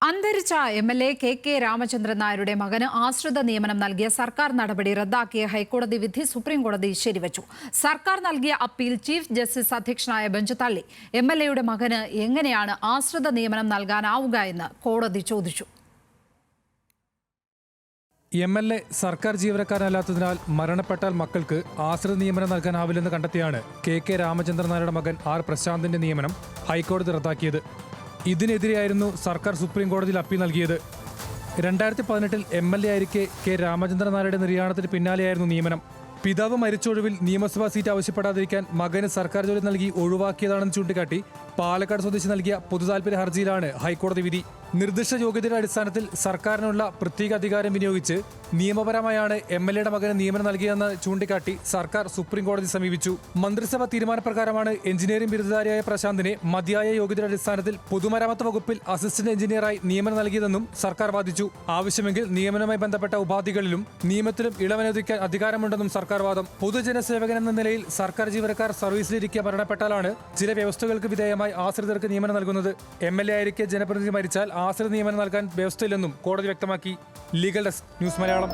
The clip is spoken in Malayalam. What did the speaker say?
അന്തരിച്ച എം.എൽ.എ. കെ രാമചന്ദ്രൻ നായരുടെ മകന് ആശ്രിത നിയമനം നൽകിയ സർക്കാർ നടപടി റദ്ദാക്കിയ ഹൈക്കോടതി വിധി സുപ്രീംകോടതി ശരിവച്ചു. സർക്കാർ നൽകിയ അപ്പീൽ ചീഫ് ജസ്റ്റിസ് അധ്യക്ഷനായ ബെഞ്ച് തള്ളി. എം.എൽ.എയുടെ മകന് എങ്ങനെയാണ് ആശ്രിത നിയമനം നൽകാനാവുക എന്ന് കോടതി ചോദിച്ചു. എം.എൽ.എ. സർക്കാർ ജീവനക്കാരനല്ലാത്തതിനാൽ മരണപ്പെട്ടാൽ മക്കൾക്ക് ആശ്രിത നിയമനം നൽകാനാവില്ലെന്ന് കണ്ടെത്തിയാണ് കെ രാമചന്ദ്രൻ നായരുടെ മകൻ ആർ പ്രശാന്തിന്റെ നിയമനം ഹൈക്കോടതി റദ്ദാക്കിയത്. ഇതിനെതിരെയായിരുന്നു സർക്കാർ സുപ്രീം കോടതിയിൽ അപ്പീൽ നൽകിയത്. 2018 എം.എൽ.എ. ആയിരിക്കെ കെ രാമചന്ദ്രൻ നായരുടെ നിര്യാണത്തിന് പിന്നാലെയായിരുന്നു നിയമനം. പിതാവ് മരിച്ചൊഴിവിൽ നിയമസഭാ സീറ്റ് ആവശ്യപ്പെടാതിരിക്കാൻ മകന് സർക്കാർ ജോലി നൽകി ഒഴിവാക്കിയതാണെന്ന് ചൂണ്ടിക്കാട്ടി പാലക്കാട് സ്വദേശി നൽകിയ പൊതുതാൽപര്യ ഹർജിയിലാണ് ഹൈക്കോടതി വിധി. നിർദ്ദിഷ്ട യോഗ്യതയുടെ അടിസ്ഥാനത്തിൽ സർക്കാരിനുള്ള പ്രത്യേക അധികാരം വിനിയോഗിച്ച് നിയമപരമായാണ് എം.എൽ.എയുടെ മകന് നിയമനം നൽകിയതെന്ന് ചൂണ്ടിക്കാട്ടി സർക്കാർ സുപ്രീം കോടതി സമീപിച്ചു. മന്ത്രിസഭ തീരുമാനപ്രകാരമാണ് എഞ്ചിനീയറിംഗ് ബിരുദധാരിയായ പ്രശാന്തിനെ മതിയായ യോഗ്യതയുടെ അടിസ്ഥാനത്തിൽ പൊതുമരാമത്ത് വകുപ്പിൽ അസിസ്റ്റന്റ് എഞ്ചിനീയറായി നിയമനം നൽകിയതെന്നും സർക്കാർ വാദിച്ചു. ആവശ്യമെങ്കിൽ നിയമനവുമായി ബന്ധപ്പെട്ട ഉപാധികളിലും നിയമത്തിലും ഇളവനുവദിക്കാൻ അധികാരമുണ്ടെന്നും സർക്കാർ വാദം. പൊതുജനസേവകൻ എന്ന നിലയിൽ സർക്കാർ ജീവനക്കാർ സർവീസിലിരിക്കെ മരണപ്പെട്ടാലാണ് ചില വ്യവസ്ഥകൾക്ക് വിധേയമായി ആശ്രിതർക്ക് നിയമനം നൽകുന്നത്. എം.എൽ.എ. ആയിരിക്കെ ജനപ്രതിനിധി മരിച്ചാൽ ആശ്രിത നിയമനം നൽകാൻ വ്യവസ്ഥയില്ലെന്നും കോടതി വ്യക്തമാക്കി. Legal desk, news Malayalam.